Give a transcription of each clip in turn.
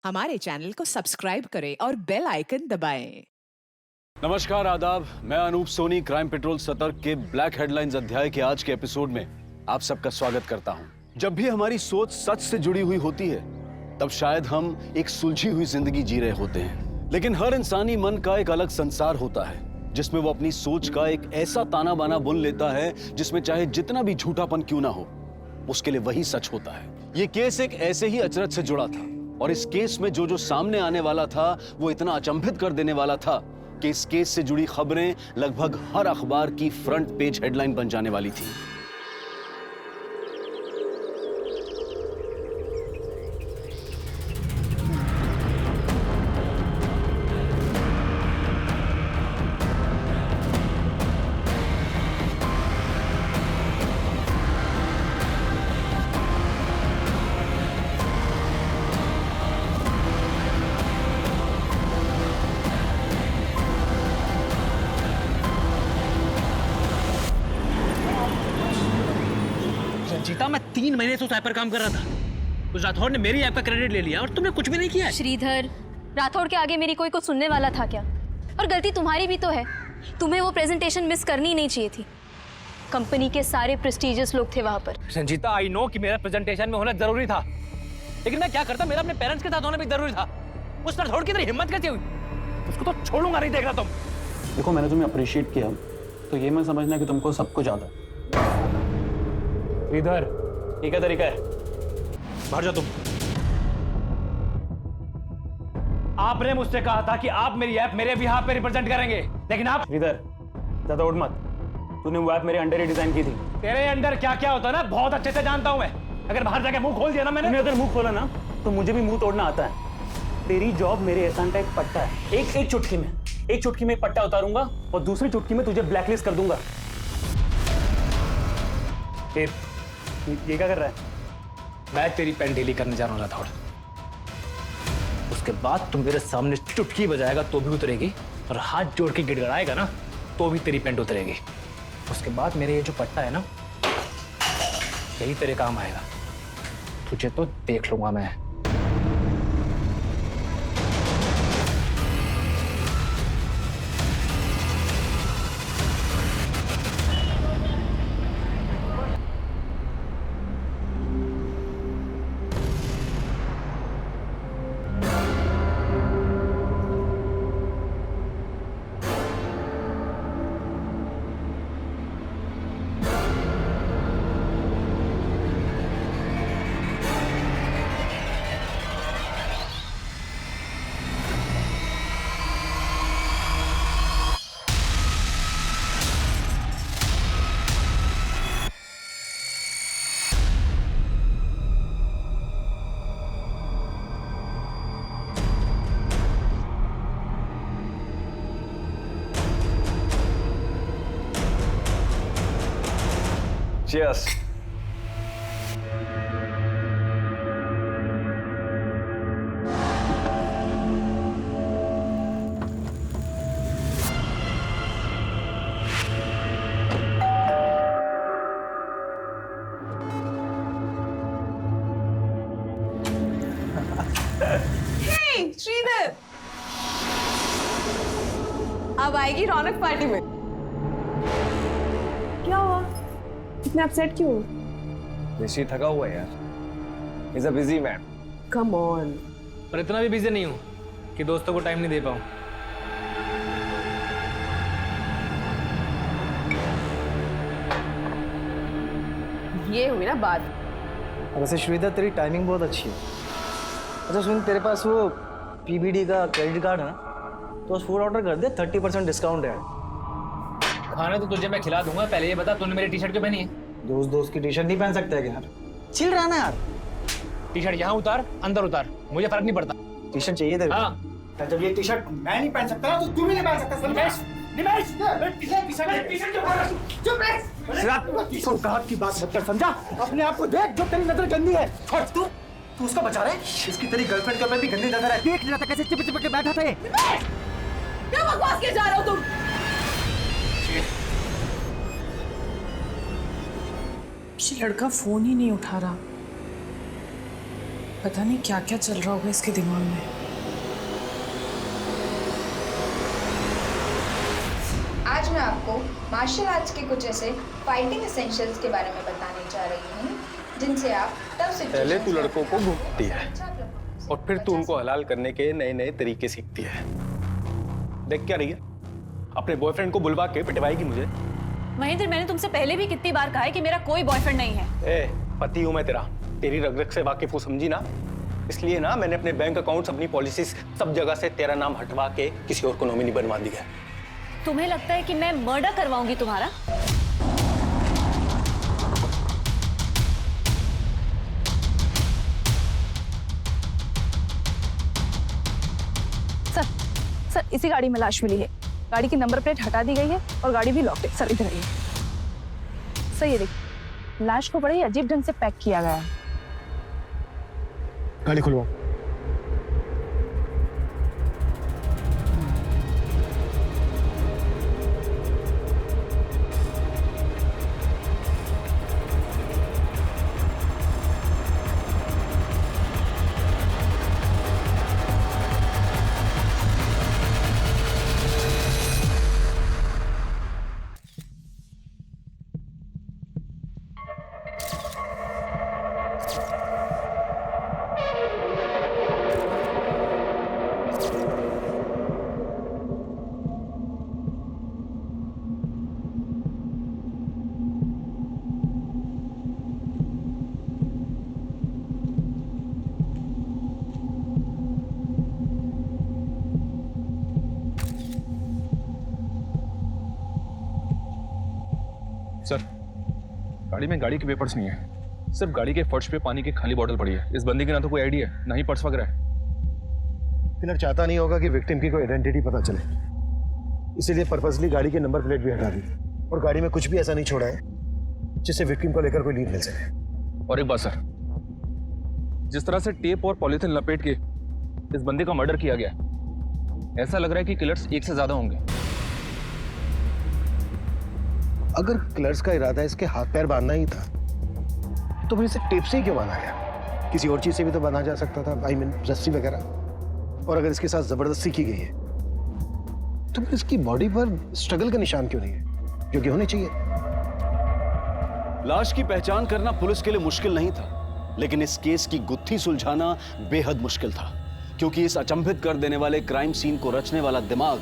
हमारे चैनल को सब्सक्राइब करें और बेल आइकन दबाएं। नमस्कार, आदाब। मैं अनूप सोनी क्राइम पेट्रोल सतर्क के ब्लैक हेडलाइंस अध्याय के आज के एपिसोड में आप सबका स्वागत करता हूं। जब भी हमारी सोच सच से जुड़ी हुई होती है तब शायद हम एक सुलझी हुई जिंदगी जी रहे होते हैं, लेकिन हर इंसानी मन का एक अलग संसार होता है जिसमें वो अपनी सोच का एक ऐसा ताना बाना बुन लेता है जिसमें चाहे जितना भी झूठापन क्यों ना हो, उसके लिए वही सच होता है। ये केस एक ऐसे ही अचरज से जुड़ा था और इस केस में जो सामने आने वाला था वो इतना अचंभित कर देने वाला था कि इस केस से जुड़ी खबरें लगभग हर अखबार की फ्रंट पेज हेडलाइन बन जाने वाली थी। जीता, मैं 3 महीने से उस ऐप पर काम कर रहा था। उस राठौड़ ने मेरी ऐप का क्रेडिट ले लिया और तुमने कुछ भी नहीं किया। श्रीधर, राठौड़ के आगे मेरी कोई कुछ सुनने वाला था क्या? और गलती तुम्हारी भी तो है। तुम्हें वो प्रेजेंटेशन मिस करनी नहीं चाहिए थी। कंपनी के सारे प्रेस्टिजियस लोग थे वहां पर। संजीता, आई नो कि मेरा प्रेजेंटेशन में होना जरूरी था, लेकिन मैं क्या करता, मेरा अपने पेरेंट्स के साथ होना भी जरूरी था। उस राठौड़ की इतनी हिम्मत कैसे हुई? उसको तो छोड़ूंगा नहीं, देख रहा तुम। देखो, मैंने तुम्हें अप्रिशिएट किया तो ये मैं समझना कि तुमको सब कुछ आता है। इधर ठीक है, तरीका है। बाहर जाओ तुम। आपने मुझसे कहा था कि आप मेरी ऐप मेरे बिहाफ पे रिप्रेजेंट करेंगे, लेकिन आप इधर ज्यादा उड़ मत। तूने वो ऐप मेरे अंडर ही डिजाइन की थी। तेरे अंडर क्या क्या होता है ना, बहुत अच्छे से जानता हूं मैं। अगर बाहर जाके मुंह खोल दिया ना मैंने, अगर मुंह खोला ना तो मुझे भी मुंह तोड़ना आता है। तेरी जॉब मेरे एहसान का एक पट्टा है। एक चुटकी में एक पट्टा उतारूंगा और दूसरी चुटकी में तुझे ब्लैकलिस्ट कर दूंगा। ये क्या कर रहा है? मैं तेरी पेन ढीली करने जा रहा हूं राठौड़। उसके बाद तुम मेरे सामने चुटकी बजाएगा तो भी उतरेगी, और हाथ जोड़ के गिड़गड़ाएगा ना तो भी तेरी पेंट उतरेगी। उसके बाद मेरे ये जो पट्टा है ना, यही तेरे काम आएगा। तुझे तो देख लूंगा मैं। Cheers. Hey, श्रीधर, अब आएगी रौनक पार्टी में। क्या हुआ? इतना अपसेट क्यों? ऋषि थका हुआ है यार। He's a busy man. Come on. पर इतना भी बिजी नहीं हूं कि दोस्तों को टाइम नहीं दे पाऊं। ये हुई ना बात। वैसे श्रीधर, तेरी टाइमिंग बहुत अच्छी है। अच्छा सुन, तेरे पास वो पीबीडी का क्रेडिट कार्ड है ना, तो उस फूड ऑर्डर कर दे, 30% डिस्काउंट है। खाना तो तुझे मैं खिला दूंगा, पहले ये बता तूने मेरी टी शर्ट क्यों पहनी है? दोस्त की टी शर्ट नहीं पहन सकते क्या यार? चिल रहा ना यार। टी शर्ट यहाँ उतार, अंदर उतार, मुझे फर्क नहीं पड़ता। टी शर्ट चाहिए तेरे को? हाँ। जब ये टी शर्ट मैं नहीं पहन सकता ना, तो तू भी नहीं पहन सकता। निमेश, औकात की बात मत कर, समझा? अपने आप को देख, जो तेरी नजर गंदी है। छोड़ तू उसको बचा रहे। इसकी तेरी गर्लफ्रेंड के ऊपर भी गंदी नजर है। देख लिया था कैसे चिपक के बैठा था ये। क्या बकवास किए जा रहे हो तुम? ये लड़का फोन ही नहीं उठा रहा। पता नहीं क्या क्या चल रहा होगा इसके दिमाग में। आज मैं आपको मार्शल आर्ट्स के कुछ ऐसे फाइटिंग एसेंशियल्स के बारे में बताने जा रही हूँ जिनसे आप तब से पहले तू लड़कों को घूमती है और फिर तू उनको हलाल करने के नए नए तरीके सीखती है। देख क्या रही है, अपने बॉयफ्रेंड को बुलवा के पिटवाएगी मुझे। महेंद्र, मैंने तुमसे पहले भी कितनी बार कहा है कि मेरा कोई बॉयफ्रेंड नहीं है। ए, पति हूं मैं तेरा, तेरी रग रग से वाकिफ हूं, समझी ना। इसलिए ना मैंने अपने बैंक अकाउंट्स, अपनी पॉलिसीज सब जगह से तेरा नाम हटवा के किसी और को नॉमिनी बनवा दिया है। तुम्हें लगता है कि मैं मर्डर करवाऊंगी तुम्हारा? सर, इसी गाड़ी में लाश मिली है। गाड़ी की नंबर प्लेट हटा दी गई है और गाड़ी भी लॉक है। सर, इधर आइए। सर, ये देखिए, लाश को बड़े ही अजीब ढंग से पैक किया गया है। गाड़ी खुलवाओ। सर, गाड़ी में गाड़ी के पेपर्स नहीं है, सिर्फ गाड़ी के फर्श पे पानी की खाली बोतल पड़ी है। इस बंदी के ना तो कोई आईडी है, ना ही पर्स वगैरह है। किलर चाहता नहीं होगा कि विक्टिम की कोई आइडेंटिटी पता चले, इसीलिए पर्पसली गाड़ी के नंबर प्लेट भी हटा दी और गाड़ी में कुछ भी ऐसा नहीं छोड़ा है जिससे विक्टिम को लेकर कोई लीड मिल सके। और एक बात सर, जिस तरह से टेप और पॉलीथिन लपेट के इस बंदी का मर्डर किया गया, ऐसा लग रहा है कि किलर्स एक से ज्यादा होंगे। अगर किलर्स का इरादा इसके हाथ पैर बांधना ही था तो फिर इसे टेप से ही क्यों बांधा गया? किसी और चीज से भी तो बांधा जा सकता था, आई मीन रस्सी वगैरह। और अगर इसके साथ जबरदस्ती की गई है तो फिर इसकी बॉडी पर स्ट्रगल का निशान क्यों नहीं है, जो कि होने चाहिए। लाश की पहचान करना पुलिस के लिए मुश्किल नहीं था, लेकिन इस केस की गुत्थी सुलझाना बेहद मुश्किल था, क्योंकि इस अचंभित कर देने वाले क्राइम सीन को रचने वाला दिमाग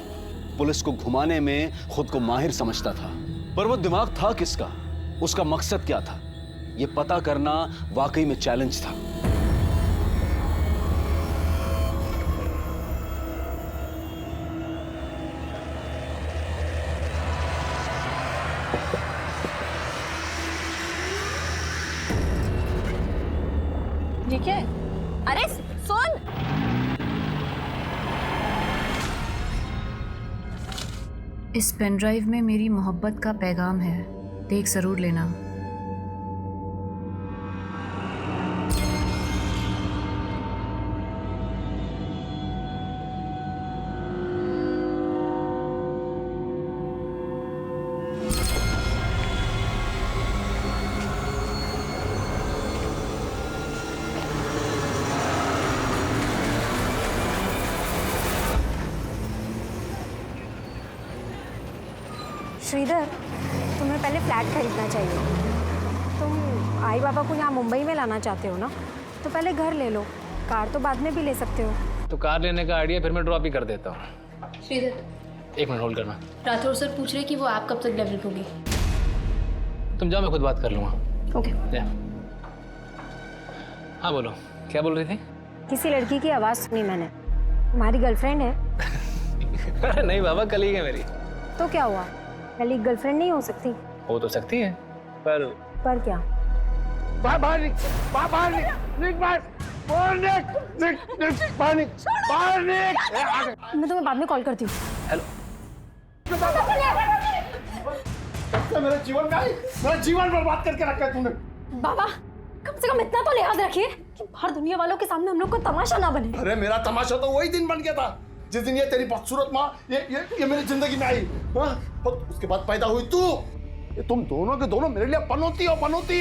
पुलिस को घुमाने में खुद को माहिर समझता था। पर वो दिमाग था किसका, उसका मकसद क्या था, ये पता करना वाकई में चैलेंज था। ये क्या है? अरे सुन, इस पेन ड्राइव में मेरी मोहब्बत का पैगाम है, देख जरूर लेना। श्रीधर, तुम्हें पहले फ्लैट खरीदना चाहिए। तुम आई बाबा को यहाँ मुंबई में लाना चाहते हो ना, तो पहले घर ले लो, कार तो बाद में भी ले सकते हो। तो कार लेने का आइडिया फिर मैं ड्रॉप ही कर देता हूँ। श्रीधर, एक मिनट होल्ड करना। राठौर सर पूछ रहे कि वो आप कब तक डेवलप होगी। तुम जाओ, मैं खुद बात कर लूँगा। ओके। हाँ बोलो, क्या बोल रही थी? किसी लड़की की आवाज़ सुनी मैंने, तुम्हारी गर्लफ्रेंड है? अरे नहीं बाबा, कलीग है मेरी। तो क्या हुआ, कलीग गर्लफ्रेंड नहीं हो सकती? हो तो सकती है, पर क्या? मैं तुम्हें बाद में कॉल करती हूँ। हेलो। मेरा जीवन में आई, मेरा जीवन बर्बाद करके रखा है तूने। बाबा, कम से कम इतना तो लिहाज रखिए कि बाहर दुनिया वालों के सामने हम लोग को तमाशा ना बने। अरे मेरा तमाशा तो वही दिन बन गया था जिस दिन ये तेरी बदसूरत माँ ये मेरी जिंदगी में आई। हाँ? और उसके बाद पैदा हुई तू। ये तुम दोनों के दोनों मेरे लिए पनौती हो, पनौती।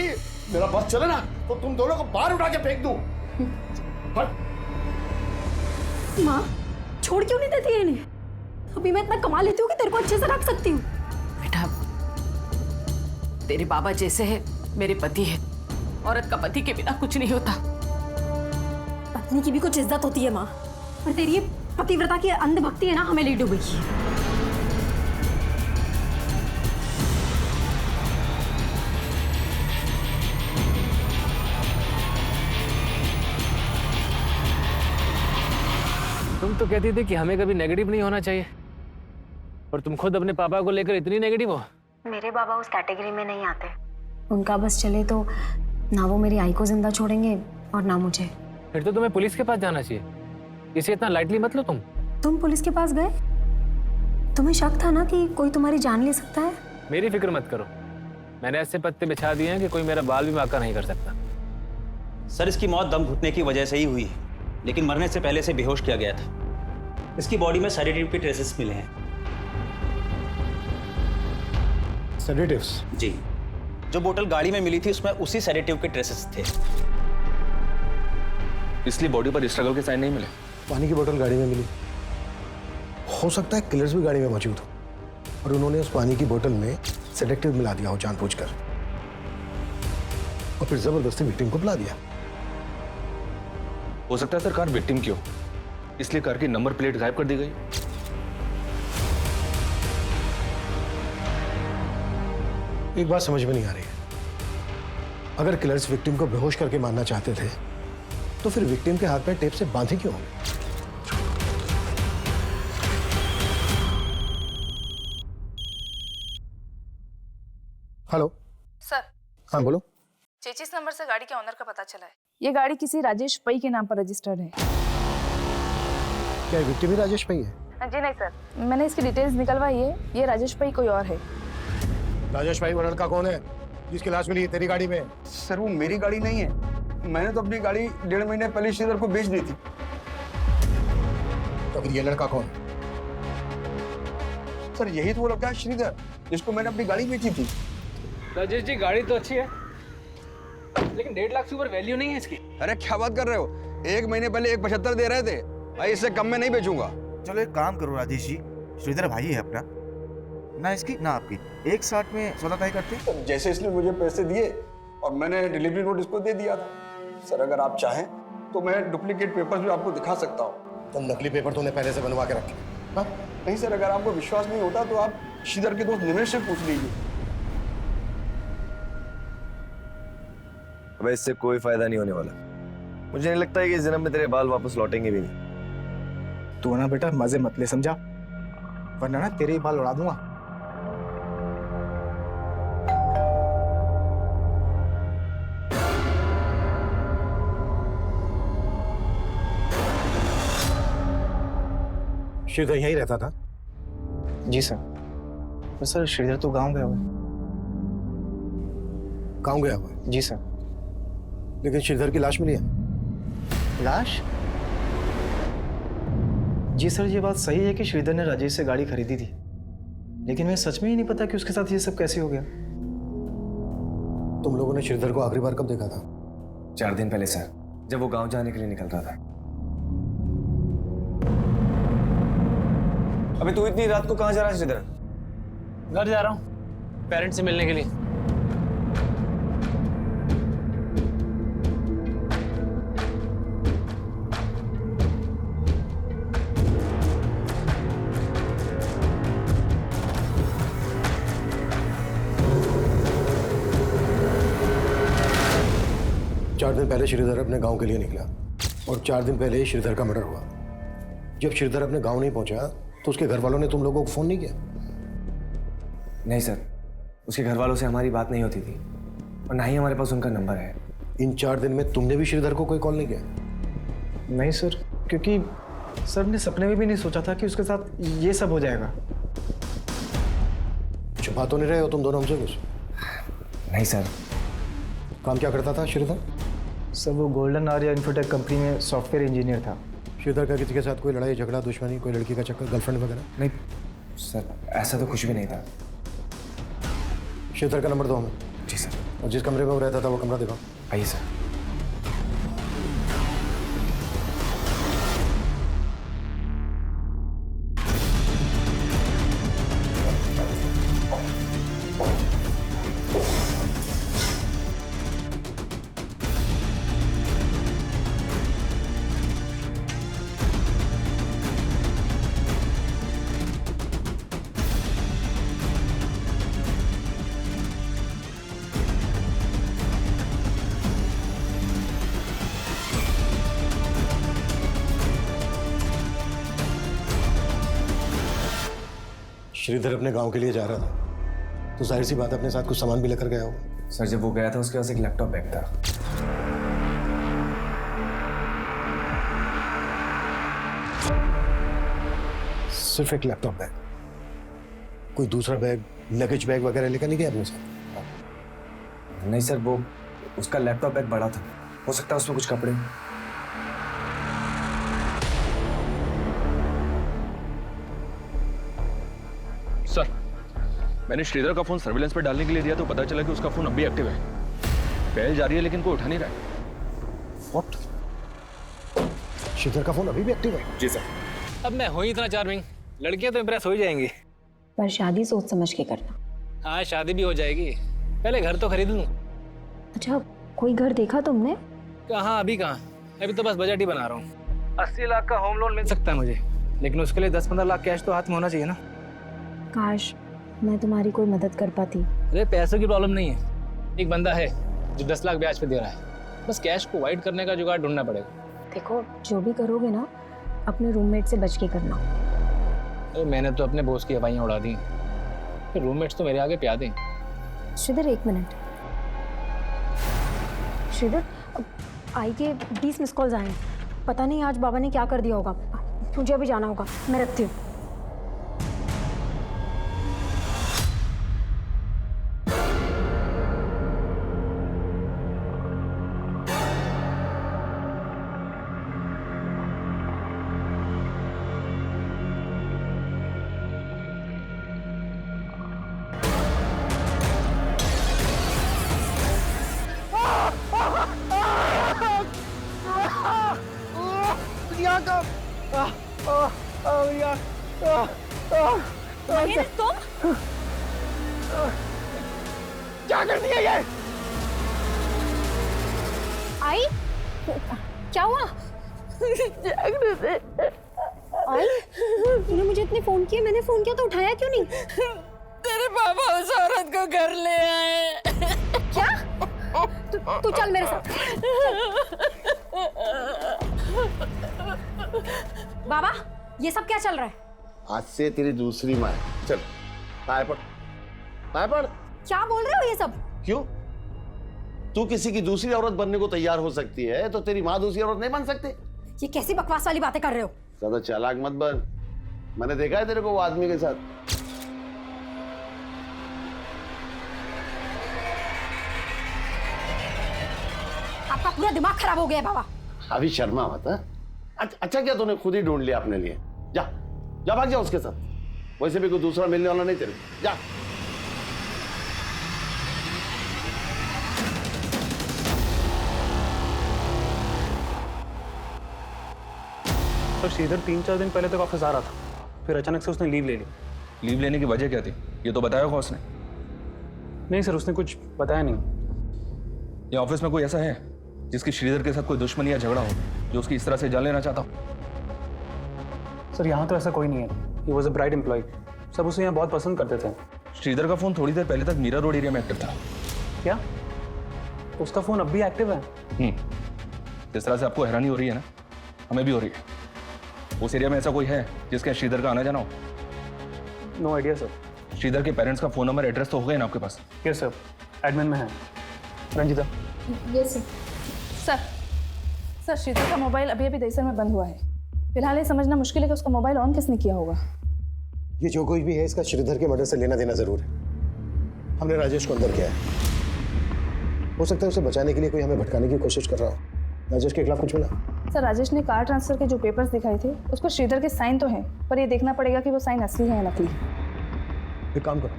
मेरा बस चले ना तो तुम दोनों को बाहर उठा के फेंक दूं। माँ छोड़ क्यों नहीं देती है इन्हें? अभी मैं इतना कमा लेती हूँ कि तेरे को अच्छे से रख सकती हूँ। बेटा, तेरे बाबा जैसे है मेरे पति है। औरत का पति के बिना कुछ नहीं होता। पत्नी की भी कुछ इज्जत होती है माँ, और तेरी ये पतिव्रता की अंधभक्ति है ना, हमें ले डूबी। तुम तो कहती थी कि हमें कभी नेगेटिव नहीं होना चाहिए, और तुम खुद अपने पापा को लेकर इतनी नेगेटिव हो। मेरे बाबा उस कैटेगरी में नहीं आते। उनका बस चले तो ना वो मेरी आई को जिंदा छोड़ेंगे और ना मुझे। फिर तो तुम्हें पुलिस के पास जाना चाहिए। इसे इतना लाइटली मत लो। तुम पुलिस के पास गए? तुम्हें शक था ना कि कोई तुम्हारी जान ले सकता है? मेरी फिक्र मत करो, मैंने ऐसे पत्ते बिछा दिए हैं कि कोई मेरा बाल भी बांका नहीं कर सकता। सर, इसकी मौत दम घुटने की वजह से ही हुई है, लेकिन मरने से पहले से बेहोश किया गया था। इसकी बॉडी में सेडेटिव के ट्रेसेस मिले हैं। सेडेटिव्स? जी, जो बोतल गाड़ी में मिली थी उसमें उसी सेडेटिव के ट्रेसेस थे। इसलिए बॉडी पर स्ट्रगल के साइन नहीं मिले। पानी की बोतल गाड़ी में मिली, हो सकता है किलर्स भी गाड़ी में मौजूद हो और उन्होंने उस पानी की बोतल में सेडेटिव मिला दिया हो जानबूझकर, और फिर जबरदस्ती विक्टिम को बुला दिया। हो सकता है सर कार विक्टिम की हो, इसलिए कार की नंबर प्लेट गायब कर दी गई। एक बात समझ में नहीं आ रही है, अगर किलर्स विक्टिम को बेहोश करके मारना चाहते थे तो फिर विक्टिम के हाथ पैर टेप से बांधे क्यों होंगे? Hello sir. हाँ बोलो। 33 नंबर से गाड़ी के ऑनर का पता चला है। ये गाड़ी किसी राजेश पै के नाम पर रजिस्टर्ड है। क्या विक्टिम ही राजेश पै है? जी नहीं सर, मैंने इसकी डिटेल्स निकलवाई है। ये राजेश पै कोई और है। राजेश भाई वो लड़का कौन है जिसकी लाश मिली है तेरी गाड़ी में? सर वो मेरी गाड़ी नहीं है, मैंने तो अपनी गाड़ी 1.5 महीने पहले श्रीधर को बेच दी थी। तो फिर ये लड़का कौन? सर यही तो वो लड़का है श्रीधर जिसको मैंने अपनी गाड़ी बेची थी। राजेश जी, गाड़ी तो अच्छी है लेकिन 1.5 लाख से ऊपर वैल्यू नहीं है इसकी। अरे क्या बात कर रहे हो, 1 महीने पहले 1.75 दे रहे थे भाई, इससे कम में नहीं बेचूंगा। चलो एक काम करो राजेश जी, श्रीधर भाई है अपना, ना इसकी ना आपकी, एक साथ में 16 तय करते। जैसे इसने मुझे पैसे दिए और मैंने डिलीवरी नोट इसको दे दिया था। सर अगर आप चाहें तो मैं डुप्लीकेट पेपर्स भी आपको दिखा सकता हूँ। तुम नकली पेपर तूने पहले से बनवा के रखे? हाँ? नहीं सर, अगर आपको विश्वास नहीं होता तो आप श्रीधर के दोस्त निमेश से पूछ लीजिए। अब इससे कोई फायदा नहीं होने वाला। मुझे नहीं लगता है कि इस जन्म में तेरे बाल वापस लौटेंगे भी नहीं। तू ना बेटा मजे मत ले, समझा, वरना ना तेरे ही बाल उड़ा दूंगा। श्रीधर यहीं रहता था? जी सर। तो सर श्रीधर तो गांव गया हुआ है। गांव गया हुआ है? जी सर। लेकिन श्रीधर की लाश मिली है? लाश? जी सर, ये बात सही है कि श्रीधर ने राजेश से गाड़ी खरीदी थी, लेकिन मैं सच में ही नहीं पता कि उसके साथ ये सब कैसे हो गया। तुम लोगों ने श्रीधर को आखिरी बार कब देखा था? 4 दिन पहले सर, जब वो गांव जाने के लिए निकल रहा था। अबे तू इतनी रात को कहाँ जा रहा है श्रीधर? घर जा रहा हूँ पेरेंट्स से मिलने के लिए। चार दिन पहले श्रीधर अपने गांव के लिए निकला और 4 दिन पहले ही श्रीधर का मर्डर हुआ। जब श्रीधर अपने गांव नहीं पहुंचा तो उसके घर वालों ने तुम लोगों को फोन नहीं किया? नहीं सर, उसके घर वालों से हमारी बात नहीं होती थी और ना ही हमारे पास उनका नंबर है। इन 4 दिन में तुमने भी श्रीधर को कोई कॉल नहीं किया? नहीं सर, क्योंकि सर ने सपने में भी नहीं सोचा था कि उसके साथ ये सब हो जाएगा। छुपा तो नहीं रहे हो तुम दोनों हमसे कुछ? नहीं सर। काम क्या करता था श्रीधर? सर वो गोल्डन आर्या इन्फोटेक कंपनी में सॉफ्टवेयर इंजीनियर था। श्रीधर का किसी के साथ कोई लड़ाई झगड़ा दुश्मनी, कोई लड़की का चक्कर, गर्लफ्रेंड वगैरह? नहीं सर, ऐसा तो कुछ भी नहीं था। श्रीधर का नंबर दो हमें। जी सर। और जिस कमरे में वो रहता था वो कमरा दिखाओ। आइए सर। श्रीधर अपने गांव के लिए जा रहा था, तो जाहिर सी बात है अपने साथ कुछ सामान भी लेकर गया होगा। सर जब वो गया था उसके पास एक लैपटॉप बैग था। सिर्फ एक लैपटॉप बैग, कोई दूसरा बैग, लगेज बैग वगैरह लेकर नहीं गया अपने साथ? नहीं सर, वो उसका लैपटॉप बैग बड़ा था, हो सकता है उसमें कुछ कपड़े। सर मैंने श्रीधर का फोन सर्विलेंस पर डालने के लिए दिया तो पता चला कि उसका फोन अब भी एक्टिव है। पहल जा रही है लेकिन कोई उठा नहीं रहा है। What? श्रीधर का फोन अभी भी एक्टिव है? जी सर। अब मैं हो ही इतना चार्मिंग, लड़कियां तो इम्प्रेस हो ही जाएंगी। पर शादी सोच समझ के करना। हाँ शादी भी हो जाएगी, पहले घर तो खरीद लूं। अच्छा, कोई घर देखा तुमने? कहाँ, अभी कहाँ, अभी तो बस बजट ही बना रहा हूँ। 80 लाख का होम लोन मिल सकता है मुझे, लेकिन उसके लिए 10-15 लाख कैश तो हाथ में होना चाहिए ना। काश मैं तुम्हारी कोई मदद कर पाती। अरे पैसों की प्रॉब्लम नहीं है, एक बंदा है जो 10 लाख ब्याज पे दे रहा है, बस कैश को वाइड करने का जुगाड़ ढूंढना पड़ेगा। देखो, जो भी करोगे ना अपने रूममेट से बच के करना। अरे मैंने तो अपने बॉस की हवाइयाँ उड़ा दी, फिर रूममेट्स तो मेरे आगे प्यादे। श्रीधर 1 मिनट। श्रीधर, आई के 20 मिस कॉल्स आए हैं, पता नहीं आज बाबा ने क्या कर दिया होगा। मुझे अभी जाना होगा, मैं रखती हूँ। महेंद्र, तुम क्या कर दिया ये? आई, क्या हुआ? आई, तूने मुझे इतने फोन किए, मैंने फोन किया तो उठाया क्यों नहीं? तेरे पापा उस औरत को घर ले आए। क्या? तू चल मेरे साथ। बाबा, ये सब क्या चल रहा है? आज से तेरी दूसरी माँ है। चल पाए पड़, पाए पड़। क्या बोल रहे हो ये सब? क्यों? तू किसी की दूसरी औरत बनने को तैयार हो सकती है तो तेरी माँ दूसरी औरत नहीं बन सकती? ये कैसी बकवास वाली बातें कर रहे हो? ज्यादा चालाक मत बन, मैंने देखा है तेरे को वो आदमी के साथ। आपका पूरा दिमाग खराब हो गया है बाबा। अभी शर्मा मत। अच्छा क्या तूने खुद ही ढूंढ लिया अपने लिए? जा जा, भाग जा उसके साथ, वैसे भी कोई दूसरा मिलने वाला नहीं तेरे को। जा। तो श्रीधर 3-4 दिन पहले तक ऑफिस आ रहा था, फिर अचानक से उसने लीव ले ली। लीव लेने की वजह क्या थी ये तो बताया होगा उसने? नहीं सर, उसने कुछ बताया नहीं। ये ऑफिस में कोई ऐसा है जिसकी श्रीधर के साथ कोई दुश्मनी या झगड़ा हो, जो उसकी इस तरह से जान लेना चाहता हो? सर यहाँ तो ऐसा कोई नहीं है। He was a bright employee, सब उसे यहाँ बहुत पसंद करते थे। श्रीधर का फोन थोड़ी देर पहले तक मीरा रोड एरिया में एक्टिव था। क्या उसका फोन अब भी एक्टिव है? जिस तरह से आपको हैरानी हो रही है ना, हमें भी हो रही है। उस एरिया में ऐसा कोई है जिसके श्रीधर का आना जाना हो? No idea sir. श्रीधर के पेरेंट्स का फोन नंबर, एड्रेस तो हो गए ना आपके पास? यस सर, एडमिन में है। Ranjita. Yes sir. Sir, Shridhar का मोबाइल अभी अभी दहीसर में बंद हुआ है। फिलहाल ये समझना मुश्किल है कि उसका मोबाइल ऑन किसने किया होगा। ये जो कोई भी है इसका श्रीधर के मर्डर से लेना देना जरूर है। हमने राजेश को अंदर किया है, हो सकता है उसे बचाने के लिए कोई हमें भटकाने की कोशिश कर रहा हो। राजेश के खिलाफ कुछ मिला? सर, राजेश ने कार ट्रांसफर के जो पेपर्स दिखाए थे उसको श्रीधर के साइन तो हैं, पर ये देखना पड़ेगा कि वो साइन असली है या नकली। एक काम करो,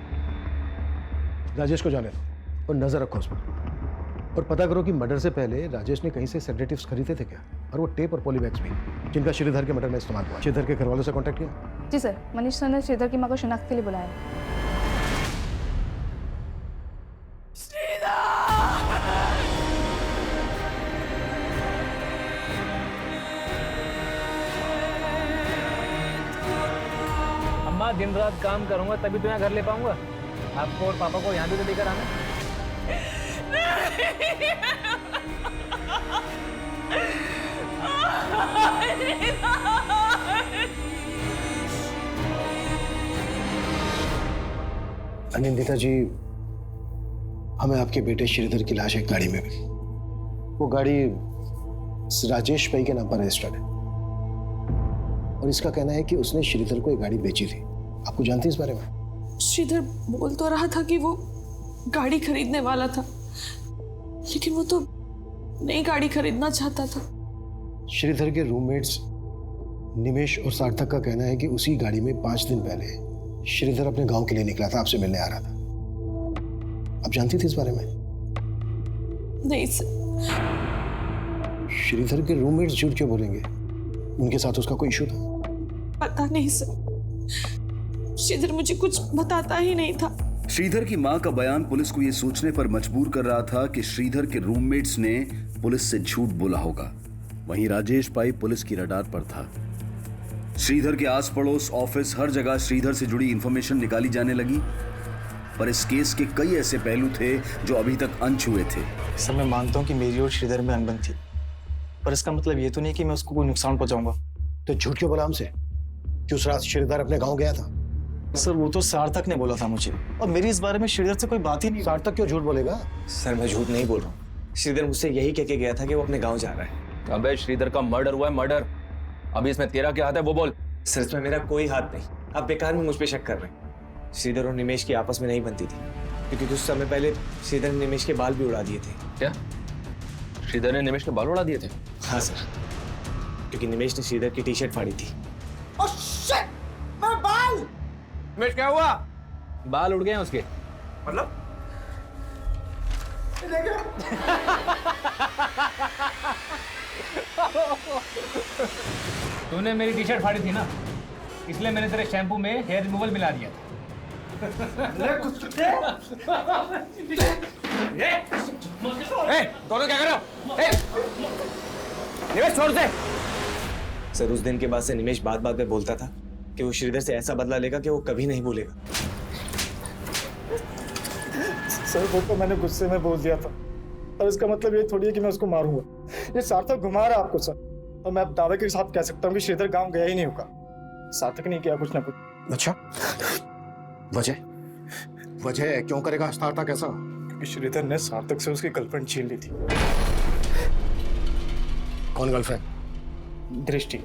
राजेश को जाने दो और नजर रखो उस पर, और पता करो कि मर्डर से पहले राजेश ने कहीं से सेडेटिव्स खरीदे थे क्या, और वो टेप और पॉलीबैग्स भी जिनका श्रीधर के मर्डर में इस्तेमाल हुआ। श्रीधर के घर वालों से कांटेक्ट किया? जी सर, मनीष सर ने श्रीधर की मां को शिनाख्त के लिए बुलाया। अम्मा, दिन रात काम करूंगा तभी तो यहाँ घर ले पाऊंगा। आपको और पापा को यहाँ भी तो लेकर आना। अनिंदिता जी, हमें आपके बेटे श्रीधर की लाश एक गाड़ी में मिली। वो गाड़ी राजेश भाई के नाम पर रजिस्टर्ड है और इसका कहना है कि उसने श्रीधर को एक गाड़ी बेची थी। आपको जानती है इस बारे में? श्रीधर बोल तो रहा था कि वो गाड़ी खरीदने वाला था, लेकिन वो तो नई गाड़ी खरीदना चाहता था। श्रीधर के रूममेट्स निमेश और सार्थक का कहना है कि उसी गाड़ी में 5 दिन पहले श्रीधर अपने गांव के लिए निकला था, आपसे मिलने आ रहा था। आप जानती थी इस बारे में? नहीं सर। श्रीधर के रूममेट्स झूठ क्यों बोलेंगे? उनके साथ उसका कोई इशू था? पता नहीं सर, श्रीधर मुझे कुछ बताता ही नहीं था। श्रीधर की मां का बयान पुलिस को यह सोचने पर मजबूर कर रहा था कि श्रीधर के रूममेट्स ने पुलिस से झूठ बोला होगा। वहीं राजेश भाई पुलिस की रडार पर था। श्रीधर के आस पड़ोस, ऑफिस, हर जगह श्रीधर से जुड़ी इंफॉर्मेशन निकाली जाने लगी, पर इस केस के कई ऐसे पहलू थे जो अभी तक अनछुए थे। सर, मैं मानता हूँ कि मेरी और श्रीधर में अनबन थी, पर इसका मतलब ये तो नहीं कि मैं उसको कोई नुकसान पहुंचाऊंगा। तो झूठ क्यों बोला हमसे कि उस रात श्रीधर अपने गांव गया था? सर, वो तो सार्थक ने बोला था मुझे, और मेरी इस बारे में श्रीधर से कोई बात ही नहीं। सार्थक क्यों झूठ बोलेगा? सर, मैं झूठ नहीं बोल रहा हूँ। श्रीधर मुझसे यही कह के गया था कि वो अपने गाँव जा रहा है। अबे श्रीधर का मर्डर हुआ है, मर्डर। अभी इसमें तेरा क्या हाथ है वो बोल। सर, इसमें मेरा कोई हाथ नहीं। आप बेकार में मुझ पे शक कर रहे हैं। श्रीधर और निमेश की आपस में नहीं बनती थी, क्योंकि कुछ समय पहले श्रीधर ने निमेश के बाल भी उड़ा दिए थे। क्या श्रीधर ने निमेश के बाल उड़ा दिए थे? हाँ सर, क्योंकि निमेश ने श्रीधर की टी शर्ट फाड़ी थी। ओह शिट, मेरे बाल! निमेश, क्या हुआ? बाल उड़ गए हैं उसके। मतलब? तूने मेरी टी शर्ट फाड़ी थी ना, इसलिए मैंने तेरे शैम्पू में हेयर रिमूवल मिला दिया था। दोनों क्या कर रहे हो? निमेश, छोड़ दे। सर, उस दिन के बाद से निमेश बात बात पे बोलता था कि वो श्रीधर से ऐसा बदला लेगा कि वो कभी नहीं भूलेगा। सर, वो तो मैंने गुस्से में बोल दिया था, और इसका मतलब ये थोड़ी है कि मैं उसको मारूंगा। ये सार्थक घुमा रहा है आपको सर, और मैं अब दावे के साथ कह सकता हूँ कि श्रीधर गांव गया ही नहीं होगा। सार्थक नहीं किया कुछ ना कुछ। अच्छा, वजह क्यों करेगा सार्थक ऐसा? क्योंकि श्रीधर ने सार्थक से उसकी गर्लफ्रेंड छीन ली थी। कौन गर्लफ्रेंड? दृष्टि।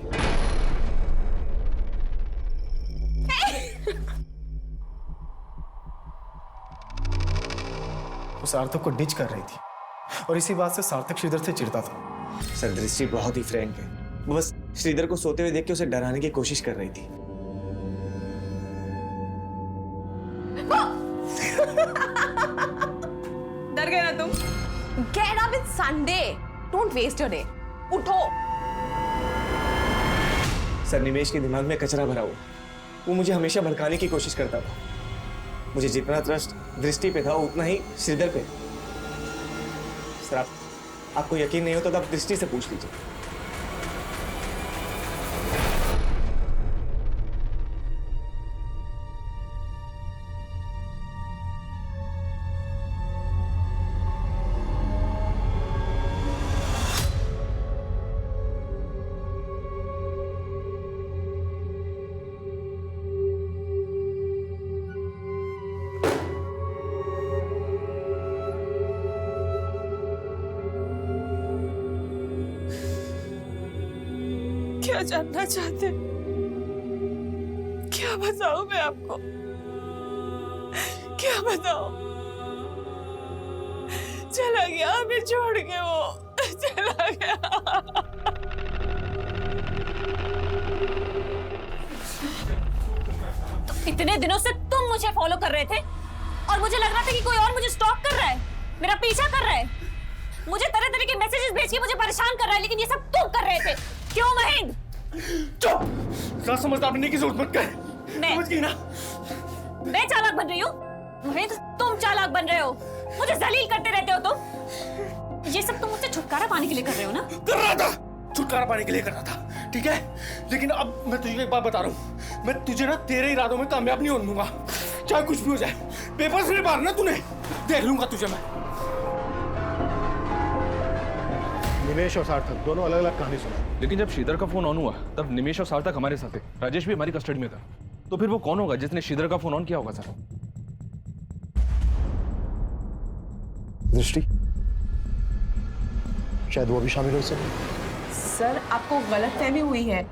वो सार्थक को डिच कर रही थी, और इसी बात से सार्थक श्रीधर से चिढ़ता था। सर, दृष्टि बहुत ही फ्रैंक है। वो बस श्रीधर को सोते हुए देख के उसे डराने की कोशिश कर रही थी। डर गए ना तुम? Get up, it's Sunday. Don't waste your day. उठो। सर, निमेश के दिमाग में कचरा भरा हुआ। वो मुझे हमेशा भड़काने की कोशिश करता था। मुझे जितना ट्रस्ट दृष्टि पे था उतना ही श्रीधर पे। सर, आपको यकीन नहीं होता तो आप दृष्टि से पूछ लीजिए। क्या जानना चाहते? क्या बताऊं मैं आपको? क्या बताऊं? चला गया हमें छोड़ के, वो चला गया। तो इतने दिनों से तुम मुझे फॉलो कर रहे थे, और मुझे लग रहा था कि कोई और मुझे स्टॉक कर रहा है, मेरा पीछा कर रहा है, मुझे तरह तरह के मैसेजेस भेज के मुझे परेशान कर रहा है, लेकिन ये सब तुम कर रहे थे। क्यों महेंद्र? चुप! समझदार बनने की जरूरत मत कर। समझ गई ना? मैं चालाक बन रही हूँ? महेंद्र, तुम चालाक बन रहे हो, मुझे जलील करते रहते हो तुम। ये सब तुम मुझसे छुटकारा पाने के लिए कर रहे हो ना? कर रहा था, छुटकारा पाने के लिए कर रहा था, ठीक है? लेकिन अब मैं तुझे एक बात बता रहा हूँ, मैं तुझे ना तेरे इरादों में कामयाब नहीं होने दूंगा, चाहे कुछ भी हो जाए। पेपर्स नहीं मारना तूने, देख लूंगा तुझे मैं। निमेश और सार्थक दोनों अलग अलग कहानी सुना। लेकिन जब श्रीधर का फोन ऑन हुआ तब निमेश और सार्थक हमारे साथ थे, राजेश भी हमारी कस्टडी में था। तो फिर वो कौन होगा जिसने श्रीधर का फोन ऑन किया होगा? सर, दृष्टि, शायद वो भी शामिल हो इसमें। सर आपको गलतफहमी हुई है।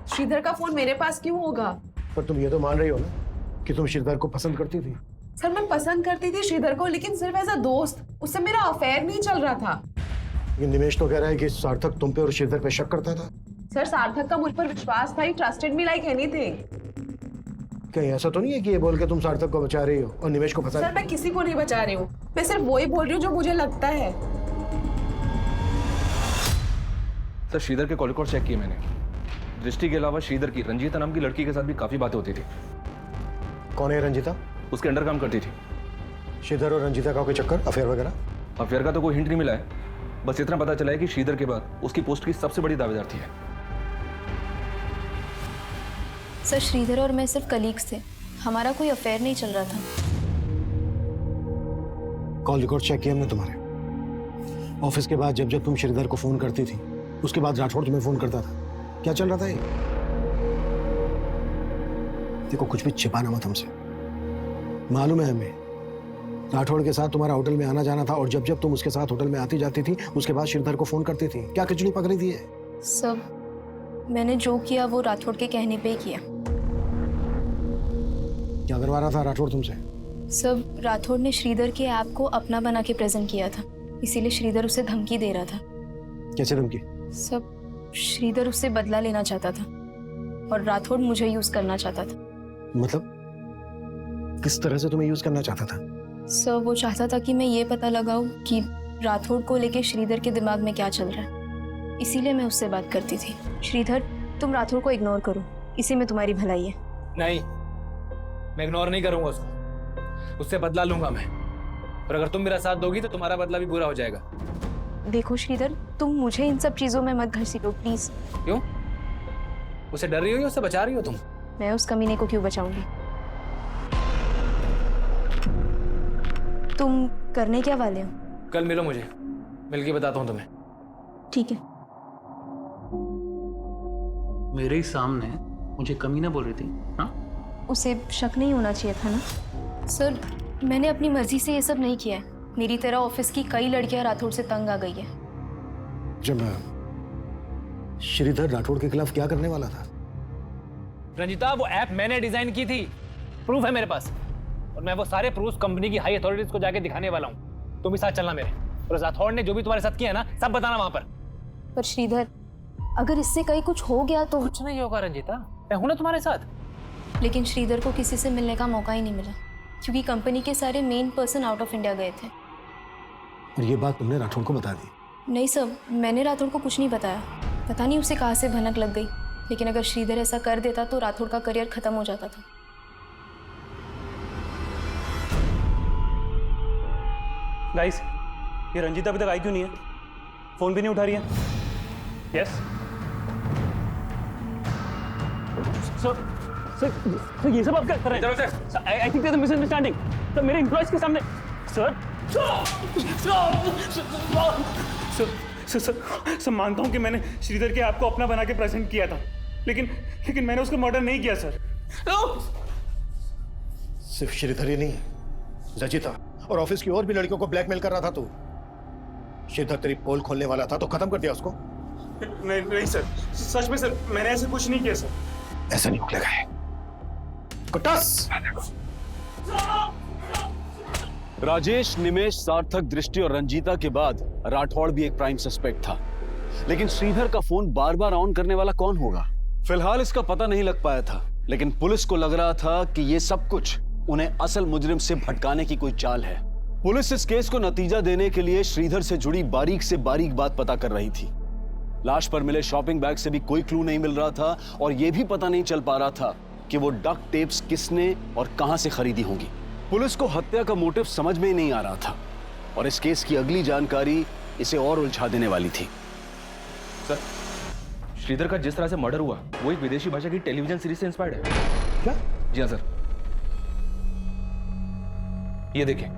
श्रीधर का फोन मेरे पास क्यों होगा? पर तुम ये तो मान रही हो ना कि तुम श्रीधर को पसंद करती थी। सर मैं पसंद करती थी श्रीधर को, लेकिन सिर्फ एज अ दोस्त। उससे मेरा अफेयर नहीं चल रहा था। लेकिन निमेश तो कह रहा है कि सार्थक तुम पे और श्रीधर पे शक करता था। सर सार्थक का मुझ पर विश्वास था। ही ट्रस्टेड मी लाइक एनीथिंग। कहीं ऐसा तो नहीं है कि ये बोल के तुम सार्थक को बचा रही हो और निमेश को फंसा? सर मैं किसी को नहीं बचा रही हूँ। मैं सिर्फ वही बोल रही हूँ जो मुझे लगता है। सर श्रीधर के कॉल रिकॉर्ड चेक किए मैंने। दृष्टि के अलावा श्रीधर की रंजीता नाम की लड़की के साथ भी काफी बातें होती थी। कौन है रंजीता? उसके अंडर काम करती थी। श्रीधर और रंजीता का कोई चक्कर, अफेयर वगैरह? अफेयर का तो कोई हिंट नहीं मिला है। बस इतना पता चला है कि श्रीधर के बाद उसकी पोस्ट की सबसे बड़ी दावेदार थी। सर श्रीधर और मैं सिर्फ कलीग्स थे, हमारा कोई अफेयर नहीं चल रहा था। कॉल रिकॉर्ड चेक किए हमने तुम्हारे। ऑफिस के बाद जब जब तुम श्रीधर को फोन करती थी, उसके बाद राठौड़ तुम्हें फोन करता था। क्या चल रहा था ये? देखो कुछ भी छिपाना मत हमसे। मालूम है हमें राठौड़ के साथ तुम्हारा होटल में आना जाना था, और जब जब तुम उसके साथ होटल में आती जाती थी उसके बाद श्रीधर को फोन करती थी। क्या खिचड़ी पक रही थी? सब मैंने जो किया वो राठौड़ के कहने पे ही किया। क्या करवा रहा था राठौड़ तुमसे? सब राठौड़ ने श्रीधर के ऐप को अपना बना के प्रेजेंट किया था, इसीलिए श्रीधर उसे धमकी दे रहा था। कैसे धमकी? सब श्रीधर उससे बदला लेना चाहता था और राठौड़ मुझे यूज करना चाहता था। मतलब किस तरह से तुम्हें यूज करना चाहता था? सर वो चाहता था कि मैं ये पता लगाऊं कि राठौड़ को लेके श्रीधर के दिमाग में क्या चल रहा है, इसीलिए मैं उससे बात करती थी। श्रीधर तुम राठौड़ को इग्नोर करो, इसी में तुम्हारी भलाई है। नहीं, मैं इग्नोर नहीं करूंगा उसको। उससे बदला लूंगा मैं, और अगर तुम मेरा साथ दोगी तो तुम्हारा बदला भी बुरा हो जाएगा। देखो श्रीधर, तुम मुझे इन सब चीजों में मत घसीटो प्लीज। क्यों? उसे डर रही हो या उससे बचा रही हो तुम? मैं उस कमीने को क्यों बचाऊंगी? तुम करने क्या वाले हो? कल मिलो मुझे, मिलके बताता हूँ तुम्हें। ठीक है। मेरे ही सामने मुझे कमीना बोल रही थी? हाँ, उसे शक नहीं होना चाहिए था ना? सर मैंने अपनी मर्जी से ये सब नहीं किया है। मेरी तरह ऑफिस की कई लड़कियां राठौड़ से तंग आ गई है। जब श्रीधर राठौड़ के खिलाफ क्या करने वाला था? रंजीता वो ऐप मैंने डिजाइन की थी, प्रूफ है मेरे पास, और मैं वो सारे प्रूफ कंपनी की हाई अथॉरिटीज को जाके दिखाने वाला हूँ। तुम भी साथ चलना मेरे, और राठौड़ ने जो भी तुम्हारे साथ किया ना सब बताना वहां पर। पर श्रीधर अगर इससे कहीं कुछ हो गया तो? कुछ नहीं होगा रंजीता, मैं हूं ना तुम्हारे साथ। लेकिन श्रीधर को किसी से मिलने का मौका ही नहीं मिला, क्योंकि कंपनी के सारे main person out of India गए थे। और ये बात तुमने राठौड़ को बता दी? नहीं सर, मैंने राठौड़ को कुछ नहीं बताया। पता नहीं उसे कहाँ से भनक लग गई, लेकिन अगर श्रीधर ऐसा कर देता तो राठौड़ का करियर खत्म हो जाता था। गाइस, ये रंजीता अभी तक आई क्यों नहीं है? फोन भी नहीं उठा रही है। यस सर, ये सब आप क्या कर रहे हैं? I think there is a misunderstanding. Sir मेरे एम्प्लॉयज के सामने। सर सर मानता हूँ कि मैंने श्रीधर के आपको अपना बना के प्रेजेंट किया था, लेकिन मैंने उसका मर्डर नहीं किया सर। सिर्फ श्रीधर ही नहीं, रंजीता और ऑफिस की और भी लड़कियों को ब्लैकमेल कर रहा था तू। श्रीधर तेरी पोल खोलने वाला था तो खत्म कर दिया उसको? नहीं सर, सच में सर मैंने ऐसा कुछ नहीं किया सर। ऐसा नहीं निकलेगा। कुटास! राजेश, निमेश, सार्थक, दृष्टि और रंजीता के बाद राठौड़ भी एक प्राइम सस्पेक्ट था, लेकिन श्रीधर का फोन बार बार ऑन करने वाला कौन होगा? फिलहाल इसका पता नहीं लग पाया था, लेकिन पुलिस को लग रहा था कि ये सब कुछ उन्हें असल मुजरिम से भटकाने की कोई चाल है। पुलिस इस केस को नतीजा देने के लिए श्रीधर से जुड़ी बारीक से बारीक बात पता कर रही थी। लाश पर मिले शॉपिंग बैग से भी कोई क्लू नहीं मिल रहा था, और यह भी पता नहीं चल पा रहा था कि वो डक्ट टेप्स किसने और कहां से खरीदी होंगी। पुलिस को हत्या का मोटिव समझ में ही नहीं आ रहा था, और इस केस की अगली जानकारी इसे और उलझा देने वाली थी। सर, श्रीधर का जिस तरह से मर्डर हुआ वो एक विदेशी भाषा की टेलीविजन सीरीज से इंस्पायर्ड है। क्या? जी हाँ सर, ये देखिए,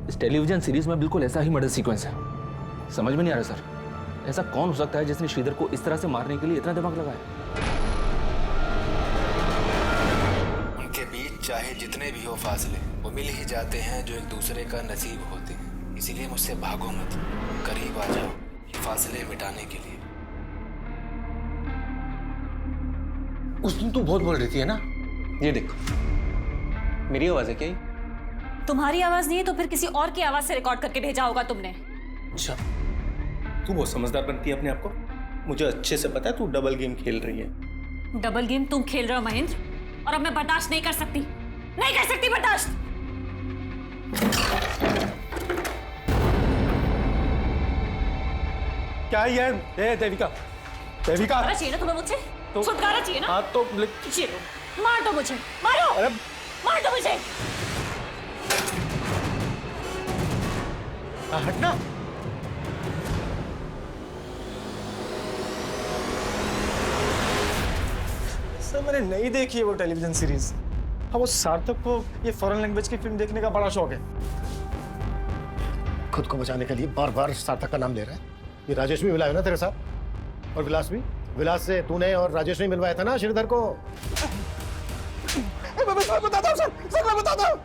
इस टेलीविजन सीरीज में बिल्कुल ऐसा ही मर्डर सीक्वेंस है। समझ में नहीं आ रहा सर, ऐसा कौन हो सकता है जिसने श्रीधर को इस तरह से मारने के लिए इतना दिमाग लगाया? उनके बीच चाहे जितने भी हो फासले, वो मिल ही जाते हैं जो एक दूसरे का नसीब होते हैं। इसीलिए मुझसे भागो मत, करीब आ जाओ ये फासले मिटाने के लिए। उस दिन तू बहुत बोल रही थी है ना? ये देख, मेरी आवाज है क्या ये? तुम्हारी आवाज नहीं है तो फिर किसी और की आवाज से रिकॉर्ड करके भेजा होगा तुमने। अच्छा, तू बहुत समझदार बनती है अपने आप को। मुझे अच्छे से पता है तू डबल गेम खेल रही है। डबल गेम तुम खेल रहे हो महेंद्र, और अब मैं बर्दाश्त नहीं कर सकती, नहीं कर सकती बर्दाश्त। क्या है ये? देविका, देविका, छुटकारा चाहिए ना तुम्हें मुझसे? छुटकारा चाहिए ना? हाँ तो ये लो, मार दो मुझे, मारो, मार दो मुझे। हटना। सर मैंने नहीं देखी है वो टेलीविजन सीरीज। हाँ, वो सार्थक को ये फॉरेन लैंग्वेज की फिल्म देखने का बड़ा शौक है। खुद को बचाने के लिए बार बार सार्थक का नाम ले रहा है। ये राजेश भी मिला है ना तेरे साथ, और विलास भी। विलास से तूने और राजेश ने मिलवाया था ना श्रीधर को। मैं बताता हूँ सर, मैं बताता हूँ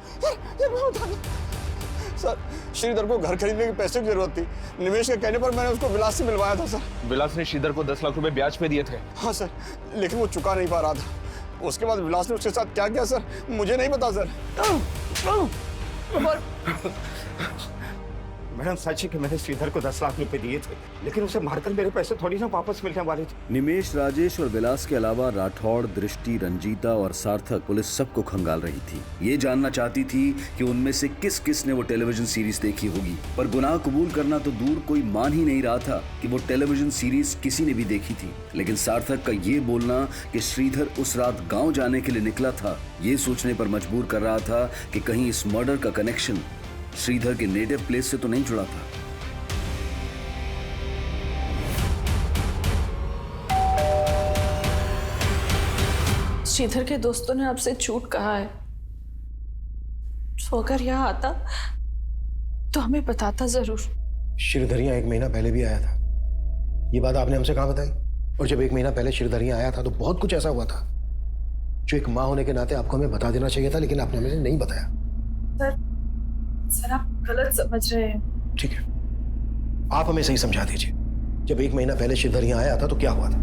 सर। श्रीधर को घर खरीदने के पैसे की जरूरत थी। निमेश के कहने पर मैंने उसको विलास से मिलवाया था सर। विलास ने श्रीधर को 10 लाख रुपए ब्याज पे दिए थे। हाँ सर, लेकिन वो चुका नहीं पा रहा था। उसके बाद विलास ने उसके साथ क्या किया सर, मुझे नहीं पता सर। मैडम सच है कि मैंने श्रीधर को 10 लाख रुपए दिए थे, लेकिन उसे मारकर मेरे पैसे थोड़ी ना वापस मिलने वाले थे। निमेश, राजेश और विलास के अलावा राठौड़, दृष्टि, रंजीता और सार्थक पुलिस सबको खंगाल रही थी। ये जानना चाहती थी कि उनमें से किस किस ने वो टेलीविजन सीरीज देखी होगी, पर गुनाह कबूल करना तो दूर, कोई मान ही नहीं रहा था कि वो टेलीविजन सीरीज किसी ने भी देखी थी। लेकिन सार्थक का ये बोलना कि श्रीधर उस रात गाँव जाने के लिए निकला था, ये सोचने पर मजबूर कर रहा था कि कहीं इस मर्डर का कनेक्शन श्रीधर के नेटिव प्लेस से तो नहीं जुड़ा था। श्रीधर के दोस्तों ने आपसे झूठ कहा है, तो अगर यहाँ आता तो हमें बताता जरूर। श्रीधर यहाँ 1 महीना पहले भी आया था। ये बात आपने हमसे कहाँ बताई? और जब 1 महीना पहले श्रीधर यहाँ आया था तो बहुत कुछ ऐसा हुआ था जो एक माँ होने के नाते आपको हमें बता देना चाहिए था, लेकिन आपने हमें नहीं बताया। सर आप गलत समझ रहे हैं। ठीक है, आप हमें सही समझा दीजिए। जब 1 महीना पहले श्रीधर यहाँ आया था तो क्या हुआ था?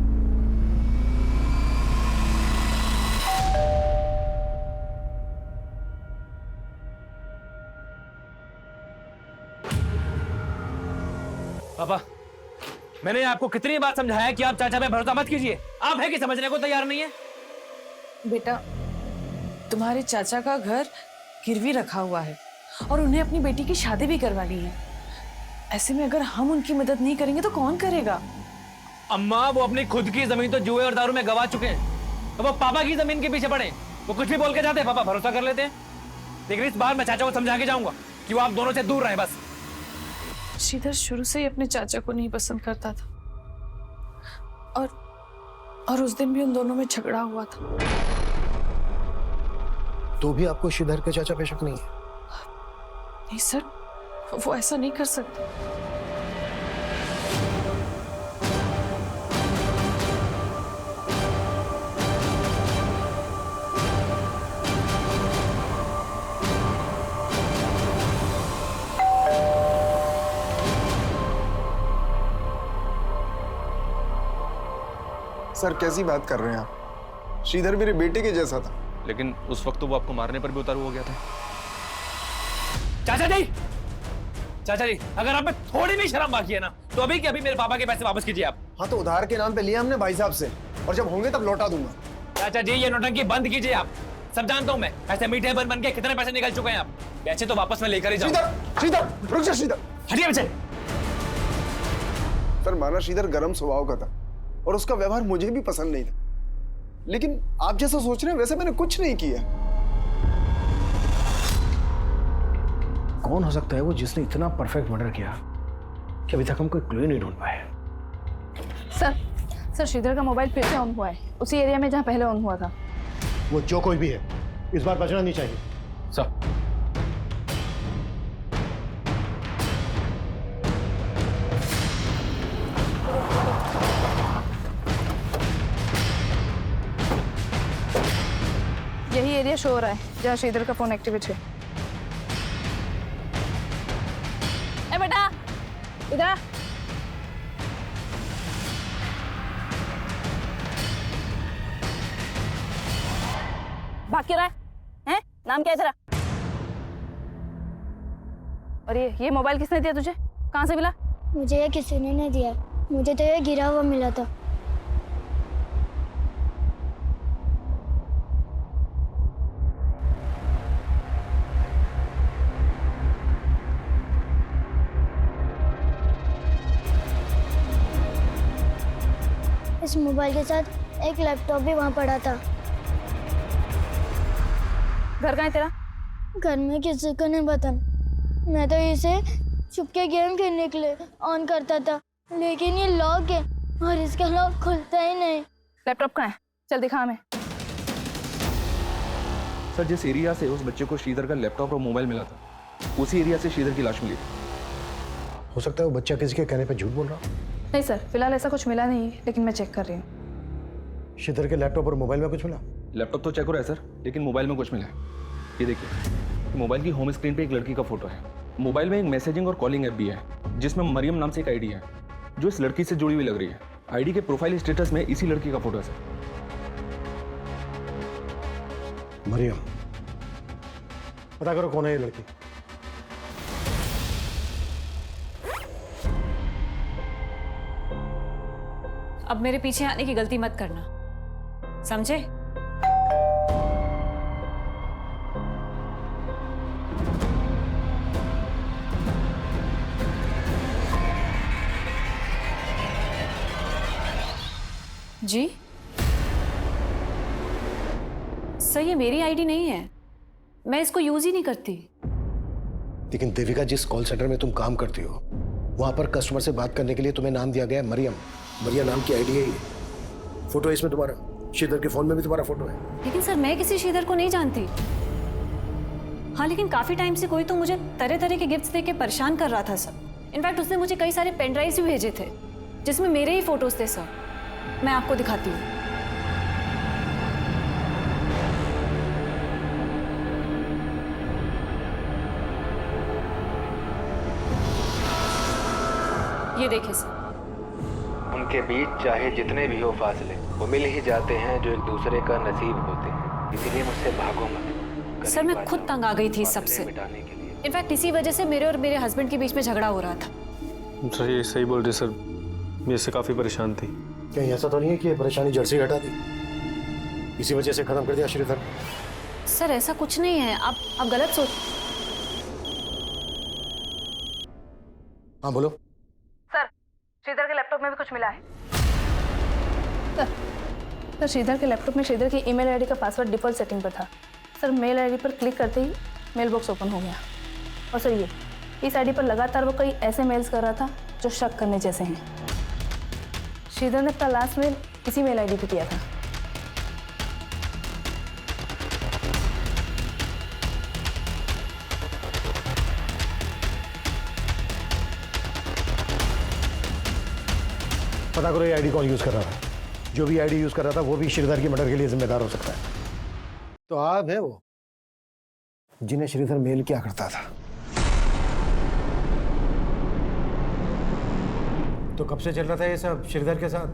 पापा, मैंने आपको कितनी बार समझाया कि आप चाचा पे भरोसा मत कीजिए। आप है कि समझने को तैयार नहीं है? बेटा, तुम्हारे चाचा का घर गिरवी रखा हुआ है और उन्हें अपनी बेटी की शादी भी करवानी है। ऐसे में अगर हम उनकी मदद नहीं करेंगे तो कौन करेगा? अम्मा, वो अपनी खुद की जमीन तो जुए और दारू में गवा चुके हैं, तो वो पापा की जमीन के पीछे पड़े। वो कुछ भी बोल के जाते हैं, पापा भरोसा कर लेते हैं। लेकिन इस बार मैं चाचा को समझा के जाऊंगा कि वो आप दोनों से दूर रहें बस। श्रीधर शुरू से ही अपने चाचा को नहीं पसंद करता था, और उस दिन भी उन दोनों में झगड़ा हुआ था। तो भी आपको श्रीधर के चाचा पे शक नहीं है? नहीं सर, वो ऐसा नहीं कर सकते। सर कैसी बात कर रहे हैं आप? श्रीधर मेरे बेटे के जैसा था। लेकिन उस वक्त तो वो आपको मारने पर भी उतारू हो गया था। चाचा जी, चाचा जी, अगर आप में थोड़ी भी शर्म बाकी है ना, तो अभी के अभी मेरे पापा के पैसे वापस कीजिए आप। हाँ तो उधार के नाम पे लिया हमने भाई साहब से, और जब होंगे तब लौटा दूंगा। चाचा जी, ये नौटंकी बंद कीजिए आप। सब जानता हूँ मैं, ऐसे मीठे बन के कितने पैसे निकल चुके हैं आप। पैसे तो वापस में लेकर ही जाऊंगा। श्रीधर, रुक जा श्रीधर। हटिए बच्चे। सर माना श्रीधर गर्म स्वभाव का था और उसका व्यवहार मुझे भी पसंद नहीं था, लेकिन आप जैसा सोच रहे हैं वैसे मैंने कुछ नहीं किया। कौन हो सकता है वो जिसने इतना परफेक्ट मर्डर किया कि अभी तक हम कोई क्लू नहीं ढूंढ पाए? सर श्रीधर का मोबाइल फिर से ऑन हुआ है, उसी एरिया में जहाँ पहले ऑन हुआ था। वो जो कोई भी है, इस बार बचना नहीं चाहिए। सर, यही एरिया शो हो रहा है जहाँ श्रीधर का फोन एक्टिवेट है। इधर भाग क्यों रहा है? नाम क्या है तेरा? और ये मोबाइल किसने दिया तुझे? कहाँ से मिला? मुझे ये किसी ने नहीं दिया, मुझे तो ये गिरा हुआ मिला था। इस मोबाइल के साथ एक लैपटॉप भी वहाँ पड़ा था। घर कहाँ है तेरा? घर में किसी को नहीं पता। मैं तो इसे छुपके गेम खेलने के लिए ऑन करता था, लेकिन ये लॉक है और इसका लॉक खुलता ही नहीं। लैपटॉप कहाँ है? चल दिखा हमें। सर, जिस एरिया से उस बच्चे को श्रीधर का लैपटॉप और मोबाइल मिला था, उसी एरिया से श्रीधर की लाश मिली। हो सकता है वो बच्चा किसी के कहने पे झूठ बोल रहा हो। नहीं सर, फिलहाल ऐसा कुछ मिला नहीं, लेकिन मैं चेक कर रही हूँ। श्रीधर के लैपटॉप और मोबाइल में कुछ मिला? लैपटॉप तो चेक हो रहा है सर, लेकिन मोबाइल में कुछ मिला है। ये देखिए, मोबाइल की होम स्क्रीन पे एक लड़की का फोटो है। मोबाइल में एक मैसेजिंग और कॉलिंग ऐप भी है, जिसमें मरियम नाम से एक आईडी है, जो इस लड़की से जुड़ी हुई लग रही है। आईडी के प्रोफाइल स्टेटस में इसी लड़की का फोटो है सर। मरियम, पता करो कौन है ये लड़की। अब मेरे पीछे आने की गलती मत करना, समझे? जी सर, ये मेरी आईडी नहीं है, मैं इसको यूज ही नहीं करती। लेकिन देविका, जिस कॉल सेंटर में तुम काम करती हो, वहां पर कस्टमर से बात करने के लिए तुम्हें नाम दिया गया है मरियम। मरिया नाम की आईडी है ये। फोटो है इसमें तुम्हारा, श्रीधर के फोन में भी तुम्हारा फोटो है। लेकिन सर, मैं किसी श्रीधर को नहीं जानती। हाँ, लेकिन काफी टाइम से कोई तो मुझे तरह तरह के गिफ्ट्स देके परेशान कर रहा था सर। इनफैक्ट उसने मुझे कई सारे पेन ड्राइव्स भी भेजे थे, जिसमें मेरे ही फोटोज थे सर। मैं आपको दिखाती हूँ। ये देखिए सर। उनके बीच चाहे जितने भी हो फासले, वो मिल ही जाते हैं जो एक दूसरे का नसीब होते हैं। इसीलिए मुझसे भागो मत। सर, मैं खुद तंग आ गई थी सबसे। इनफैक्ट इसी वजह से मेरे और मेरे हस्बैंड के बीच में झगड़ा हो रहा था। सर, ये सही बोल रहे सर, मैं इससे काफी परेशान थी। कहीं ऐसा तो नहीं है कि ये परेशानी जड़ से हटा दी, इसी वजह से खत्म कर दिया श्रीधर? सर, ऐसा कुछ नहीं है, आप गलत सोच। हाँ बोलो। सर, श्रीधर के लैपटॉप में भी कुछ मिला है। सर, श्रीधर के लैपटॉप में श्रीधर की ईमेल आईडी का पासवर्ड डिफॉल्ट सेटिंग पर था। सर, मेल आईडी पर क्लिक करते ही मेल बॉक्स ओपन हो गया। और सर, ये इस आईडी पर लगातार वो कई ऐसे मेल्स कर रहा था जो शक करने जैसे हैं। श्रीधर ने अपना लास्ट मेल इसी मेल आईडी पे किया था। पता करो ये आईडी कौन यूज कर रहा था। जो भी आईडी यूज कर रहा था वो भी श्रीधर की मर्डर के लिए जिम्मेदार हो सकता है। तो आप है वो जिन्हें श्रीधर मेल किया करता था। तो कब से चल रहा था ये सब श्रीधर के साथ?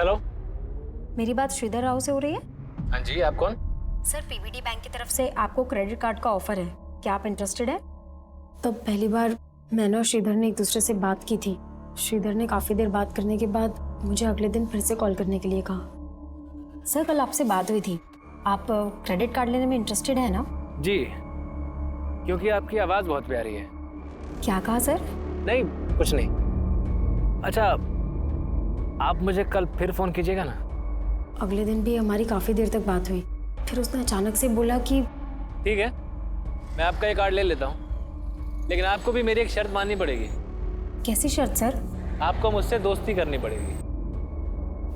हेलो, मेरी बात श्रीधर राव से हो रही है? हाँ जी, आप कौन? सर, पीवीडी बैंक की तरफ से आपको क्रेडिट कार्ड का ऑफर है, क्या आप इंटरेस्टेड है? तो पहली बार मैंने और श्रीधर ने एक दूसरे से बात की थी। श्रीधर ने काफ़ी देर बात करने के बाद मुझे अगले दिन फिर से कॉल करने के लिए कहा। सर, कल आपसे बात हुई थी, आप क्रेडिट कार्ड लेने में इंटरेस्टेड है ना? जी, क्योंकि आपकी आवाज़ बहुत प्यारी है। क्या कहा सर? नहीं, कुछ नहीं। अच्छा, आप मुझे कल फिर फ़ोन कीजिएगा ना? अगले दिन भी हमारी काफ़ी देर तक बात हुई, फिर उसने अचानक से बोला कि ठीक है, मैं आपका ये कार्ड ले लेता हूँ, लेकिन आपको भी मेरी एक शर्त माननी पड़ेगी। कैसी शर्त सर? आपको मुझसे दोस्ती करनी पड़ेगी।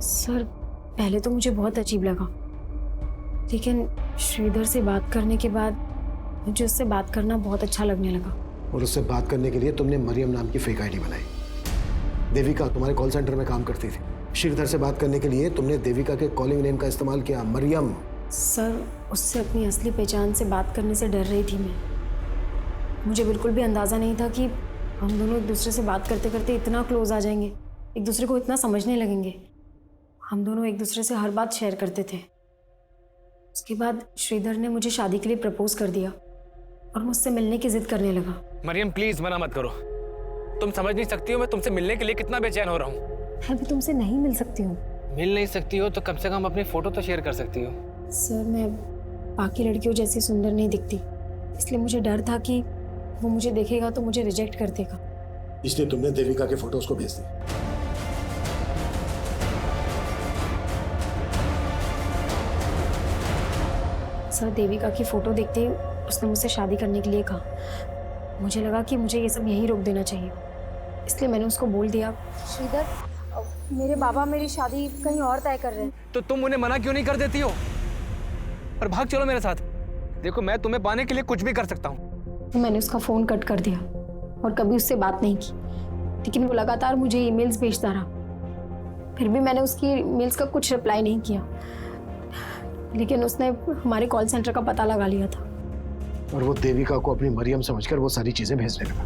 सर, पहले तो मुझे बहुत अजीब लगा, लेकिन श्रीधर से बात करने के बाद मुझे उससे बात करना बहुत अच्छा लगने लगा। और उससे बात करने के लिए तुमने मरियम नाम की फेक आईडी बनाई। देविका तुम्हारे कॉल सेंटर में काम करती थी। श्रीधर से बात करने के लिए तुमने देविका के कॉलिंग नेम का इस्तेमाल किया, मरियम। सर, उससे अपनी असली पहचान से बात करने से डर रही थी मैं। मुझे बिल्कुल भी अंदाज़ा नहीं था कि हम दोनों एक दूसरे से बात करते करते इतना क्लोज आ जाएंगे, एक दूसरे को इतना समझने लगेंगे। हम दोनों एक दूसरे से हर बात शेयर करते थे। उसके बाद श्रीधर ने मुझे शादी के लिए प्रपोज कर दिया और मुझसे मिलने की जिद करने लगा। मरियम प्लीज मना मत करो, तुम समझ नहीं सकती हो मैं तुमसे मिलने के लिए कितना बेचैन हो रहा हूँ। मैं भी तुमसे नहीं मिल सकती हूँ। मिल नहीं सकती हो तो कम से कम अपनी फोटो तो शेयर कर सकती हो। सर, मैं बाकी लड़कियों जैसी सुंदर नहीं दिखती, इसलिए मुझे डर था कि वो मुझे देखेगा तो मुझे रिजेक्ट कर देगा। इसलिए तुमने देविका के फोटो उसको भेज दी। सर, देविका की फोटो देखते ही उसने मुझसे शादी करने के लिए कहा। मुझे लगा कि मुझे ये सब यहीं रोक देना चाहिए, इसलिए मैंने उसको बोल दिया, श्रीधर, मेरे बाबा मेरी शादी कहीं और तय कर रहे हैं। तो तुम उन्हें मना क्यों नहीं कर देती हो और भाग चलो मेरे साथ। देखो मैं तुम्हें पाने के लिए कुछ भी कर सकता हूँ। तो मैंने उसका फ़ोन कट कर दिया और कभी उससे बात नहीं की, लेकिन वो लगातार मुझे ईमेल्स भेजता रहा। फिर भी मैंने उसकी ईमेल्स का कुछ रिप्लाई नहीं किया, लेकिन उसने हमारे कॉल सेंटर का पता लगा लिया था और वो देविका को अपनी मरियम समझकर वो सारी चीजें भेजने लगा।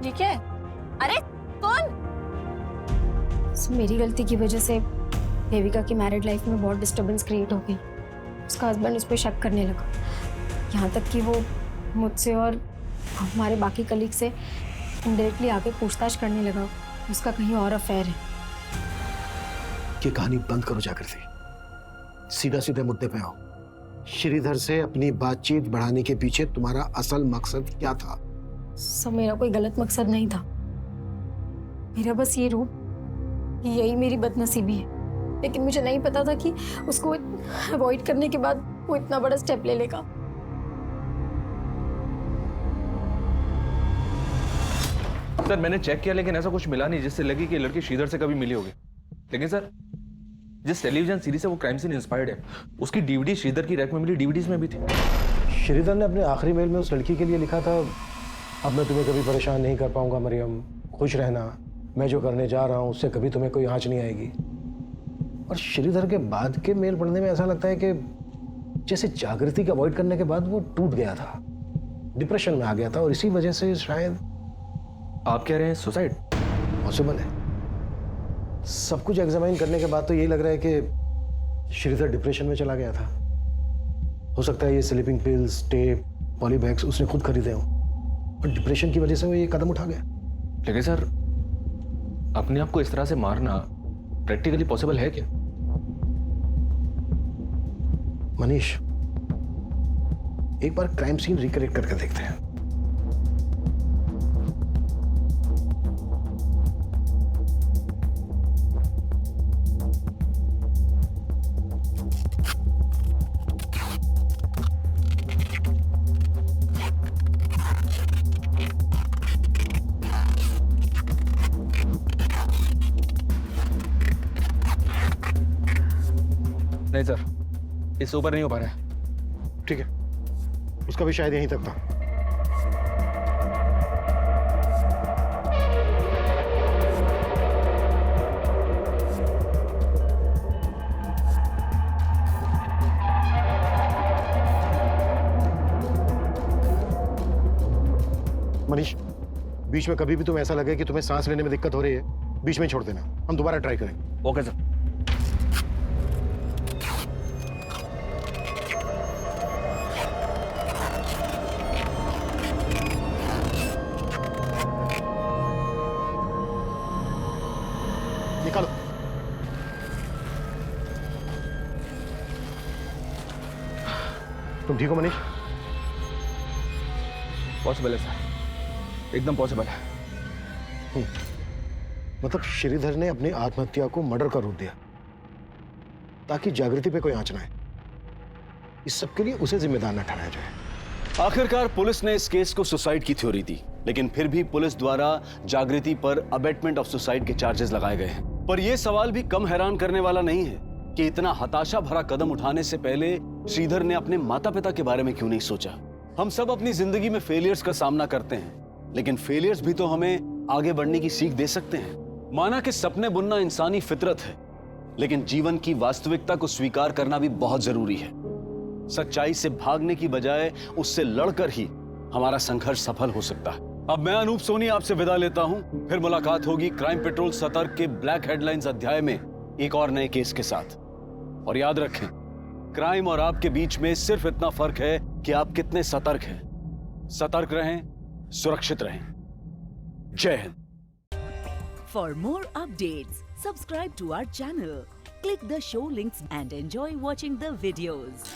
ठीक है। अरे कौन? मेरी गलती की वजह से देविका की मैरिड लाइफ में बहुत डिस्टर्बेंस क्रिएट हो गई। उसका हस्बैंड उस पर शक करने लगा, यहाँ तक कि वो मुझसे और हमारे बाकी कलीग से इनडायरेक्टली आके पूछताछ करने लगा उसका कहीं और अफेयर है। ये कहानी बंद करो जागृति, सीधा सीधे मुद्दे पे आओ। श्रीधर से अपनी बातचीत बढ़ाने के पीछे तुम्हारा असल मकसद क्या था? सब मेरा कोई गलत मकसद नहीं था, मेरा बस ये रूप, यही मेरी बदनसीबी है। लेकिन मुझे नहीं पता था कि उसको अवॉइड करने के बाद वो इतना बड़ा स्टेप ले लेगा। सर मैंने चेक किया लेकिन ऐसा कुछ मिला नहीं जिससे लगी कि लड़की श्रीधर से कभी मिली होगी। लेकिन सर जिस टेलीविजन सीरीज से वो क्राइम सीन इंस्पायर्ड है उसकी डीवीडी श्रीधर की रैक में मिली डीवीडीज में भी थी। श्रीधर ने अपने आखिरी मेल में उस लड़की के लिए लिखा था, अब मैं तुम्हें कभी परेशान नहीं कर पाऊंगा मरियम, खुश रहना, मैं जो करने जा रहा हूं उससे कभी तुम्हें कोई आंच नहीं आएगी। और श्रीधर के बाद के मेल पढ़ने में ऐसा लगता है कि जैसे जागृति को अवॉइड करने के बाद वो टूट गया था, डिप्रेशन में आ गया था और इसी वजह से शायद। आप कह रहे हैं सुसाइड? पॉसिबल है। सब कुछ एग्जामाइन करने के बाद तो यही लग रहा है कि श्रीधर डिप्रेशन में चला गया था। हो सकता है ये स्लीपिंग पिल्स, टेप, पॉलीबैग्स उसने खुद खरीदे हों और डिप्रेशन की वजह से वो ये कदम उठा गया। लेकिन सर अपने आप को इस तरह से मारना प्रैक्टिकली पॉसिबल है क्या? मनीष, एक बार क्राइम सीन रिक्रिएट करके देखते हैं। नहीं सर, इससे ऊपर नहीं हो पा रहा है। ठीक है, उसका भी शायद यहीं तक था। मनीष, बीच में कभी भी तुम्हें ऐसा लगे कि तुम्हें सांस लेने में दिक्कत हो रही है, बीच में छोड़ देना, हम दोबारा ट्राई करेंगे। Okay sir. निकालो। तुम ठीक हो मनीष? पॉसिबल है सर, एकदम पॉसिबल है। मतलब श्रीधर ने अपनी आत्महत्या को मर्डर का रूप दिया ताकि जागृति पे कोई आंच ना आए। इस सब के लिए उसे जिम्मेदार न ठहराया जाए। आखिरकार पुलिस ने इस केस को सुसाइड की थ्योरी दी, लेकिन फिर भी पुलिस द्वारा जागृति पर अबेटमेंट ऑफ सुसाइड के चार्जेस लगाए गए हैं। पर यह सवाल भी कम हैरान करने वाला नहीं है कि इतना हताशा भरा कदम उठाने से पहले श्रीधर ने अपने माता पिता के बारे में क्यों नहीं सोचा। हम सब अपनी जिंदगी में फेलियर्स का सामना करते हैं, लेकिन फेलियर्स भी तो हमें आगे बढ़ने की सीख दे सकते हैं। माना कि सपने बुनना इंसानी फितरत है, लेकिन जीवन की वास्तविकता को स्वीकार करना भी बहुत जरूरी है। सच्चाई से भागने की बजाय उससे लड़कर ही हमारा संघर्ष सफल हो सकता है। अब मैं अनूप सोनी आपसे विदा लेता हूं। फिर मुलाकात होगी क्राइम पेट्रोल सतर्क के ब्लैक हेडलाइंस अध्याय में एक और नए केस के साथ। और याद रखें, क्राइम और आपके बीच में सिर्फ इतना फर्क है कि आप कितने सतर्क हैं। सतर्क रहें, सुरक्षित रहें। जय Hind. For more updates, subscribe to our channel, click the show links and enjoy watching the videos.